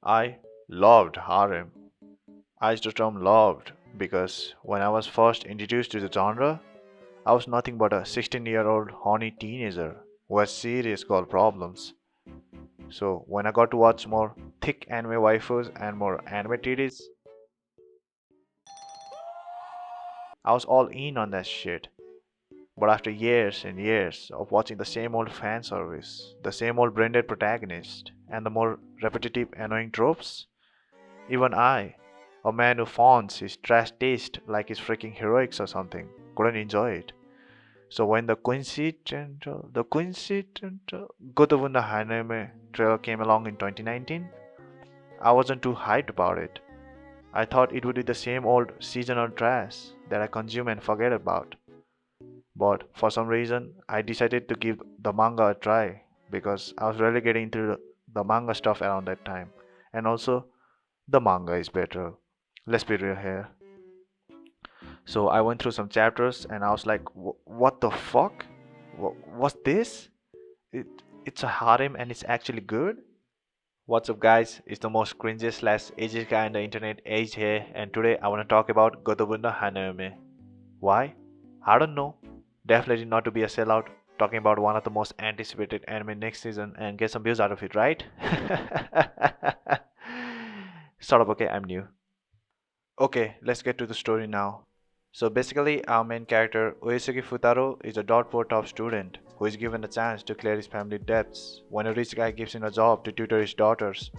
I loved harem. I use the term loved because when I was first introduced to the genre, I was nothing but a 16-year-old horny teenager who had serious girl problems. So when I got to watch more thick anime waifus and more anime titties, I was all in on that shit. But after years and years of watching the same old fan service, the same old branded protagonist, and the more repetitive annoying tropes, even I, a man who fonts his trash taste like his freaking heroics or something, couldn't enjoy it. So when the coincidental Gotoubun the Hanayome trailer came along in 2019, I wasn't too hyped about it. I thought it would be the same old seasonal trash that I consume and forget about. But for some reason, I decided to give the manga a try because I was really getting into the manga stuff around that time. And also, the manga is better. Let's be real here. So I went through some chapters and I was like, what the fuck? What's this? It, it's a harem and it's actually good? What's up, guys? It's the most cringy slash ageist guy on the internet, Age here, and today I want to talk about Gotoubun no Hanayome. Why? I don't know. Definitely not to be a sellout, talking about one of the most anticipated anime next season and get some views out of it, right? Sort of okay, I'm new. Okay, let's get to the story now. So basically, our main character, Uesugi Futaro, is a .4 top student who is given a chance to clear his family debts when a rich guy gives him a job to tutor his daughters.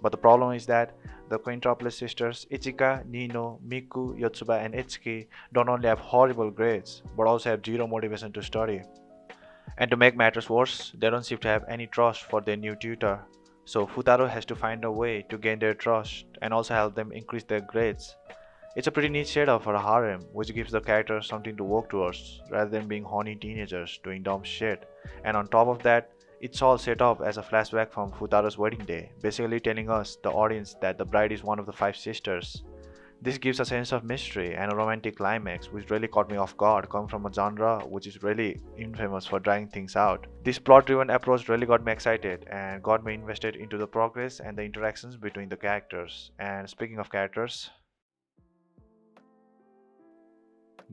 But the problem is that the quintuplets sisters Ichika, Nino, Miku, Yotsuba, and Itsuki don't only have horrible grades, but also have zero motivation to study. And to make matters worse, they don't seem to have any trust for their new tutor. So Futaro has to find a way to gain their trust and also help them increase their grades. It's a pretty neat setup for a harem, which gives the characters something to work towards, rather than being horny teenagers doing dumb shit. And on top of that, it's all set up as a flashback from Futaro's wedding day, basically telling us, the audience, that the bride is one of the five sisters. This gives a sense of mystery and a romantic climax, which really caught me off guard, coming from a genre which is really infamous for dragging things out. This plot driven approach really got me excited and got me invested into the progress and the interactions between the characters. And speaking of characters,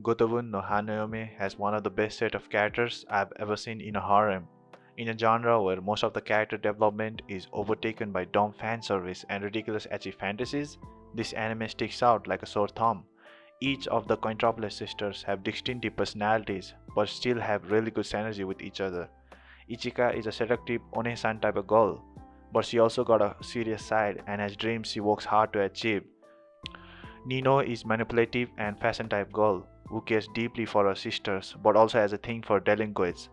Gotoubun no Hanayome has one of the best set of characters I've ever seen in a harem. In a genre where most of the character development is overtaken by dumb fan service and ridiculous ecchi fantasies, this anime sticks out like a sore thumb. Each of the Controlla sisters have distinctive personalities but still have really good synergy with each other. Ichika is a seductive One-san type of girl, but she also got a serious side and has dreams she works hard to achieve. Nino is manipulative and fashion type girl who cares deeply for her sisters but also has a thing for delinquents.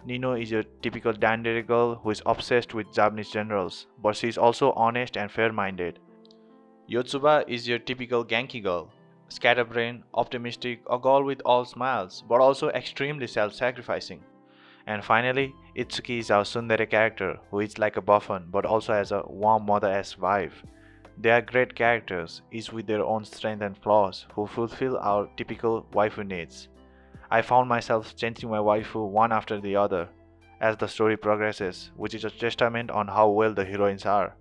Nino is your typical dandere girl who is obsessed with Japanese generals, but she is also honest and fair-minded. Yotsuba is your typical Genki girl, scatterbrained, optimistic, a girl with all smiles, but also extremely self-sacrificing. And finally, Itsuki is our tsundere character, who is like a buffon but also has a warm mother-esque wife. They are great characters, each with their own strengths and flaws, who fulfill our typical waifu needs. I found myself changing my waifu one after the other as the story progresses, which is a testament on how well the heroines are.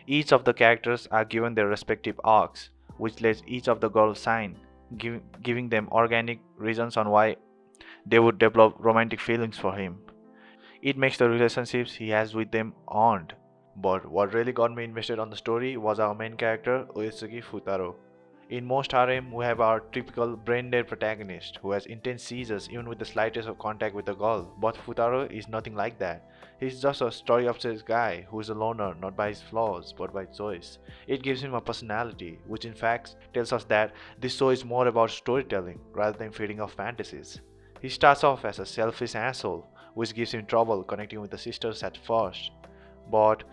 Each of the characters are given their respective arcs, which lets each of the girls shine, giving them organic reasons on why they would develop romantic feelings for him. It makes the relationships he has with them earned. But what really got me invested on the story was our main character, Uesugi Futaro. In most harem, we have our typical brain-dead protagonist who has intense seizures even with the slightest of contact with a girl, but Futaro is nothing like that. He's just a story-obsessed guy who is a loner not by his flaws but by choice. It gives him a personality, which in fact tells us that this show is more about storytelling rather than feeding off fantasies. He starts off as a selfish asshole, which gives him trouble connecting with the sisters at first. But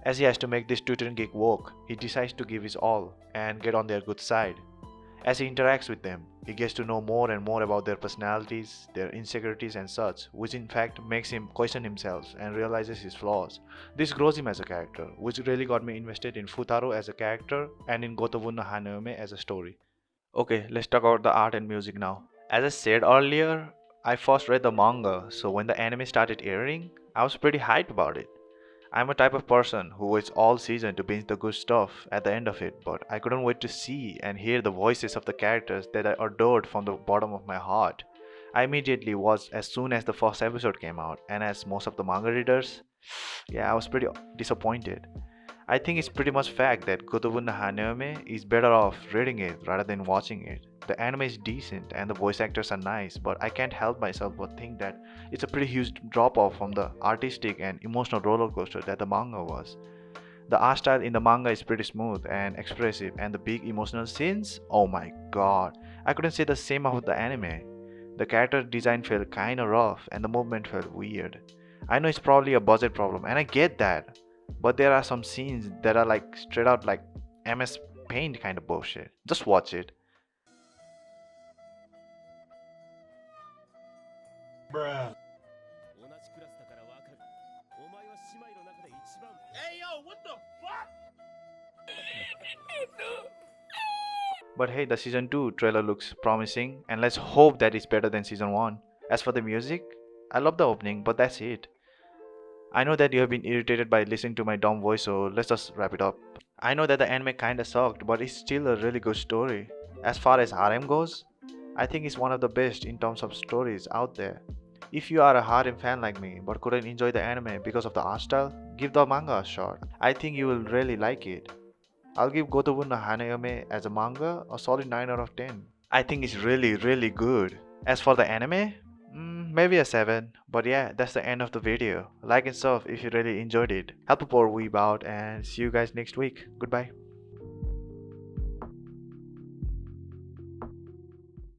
as he has to make this tutoring gig work, he decides to give his all and get on their good side. As he interacts with them, he gets to know more and more about their personalities, their insecurities and such, which in fact makes him question himself and realizes his flaws. This grows him as a character, which really got me invested in Futaro as a character and in Gotoubun no Hanayome as a story. Okay, let's talk about the art and music now. As I said earlier, I first read the manga, so when the anime started airing, I was pretty hyped about it. I'm a type of person who waits all season to binge the good stuff at the end of it, but I couldn't wait to see and hear the voices of the characters that I adored from the bottom of my heart. I immediately watched as soon as the first episode came out, and as most of the manga readers, yeah, I was pretty disappointed. I think it's pretty much fact that Gotoubun no Hanayome is better off reading it rather than watching it. The anime is decent and the voice actors are nice, but I can't help myself but think that it's a pretty huge drop off from the artistic and emotional roller coaster that the manga was. The art style in the manga is pretty smooth and expressive, and the big emotional scenes, oh my god, I couldn't say the same about the anime. The character design felt kinda rough and the movement felt weird. I know it's probably a budget problem, and I get that, but there are some scenes that are like straight out like MS Paint kind of bullshit. Just watch it. Bruh. Hey yo, what the fuck? But hey, the season 2 trailer looks promising, and let's hope that it's better than season 1. As for the music, I love the opening, but that's it. I know that you have been irritated by listening to my dumb voice, so let's just wrap it up. I know that the anime kinda sucked, but it's still a really good story. As far as harem goes, I think it's one of the best in terms of stories out there. If you are a harem fan like me but couldn't enjoy the anime because of the art style, give the manga a shot. I think you will really like it. I'll give Gotoubun no Hanayome as a manga a solid 9 out of 10. I think it's really good. As for the anime, maybe a 7. But yeah, that's the end of the video. Like and sub if you really enjoyed it. Help a poor weeb out and see you guys next week. Goodbye.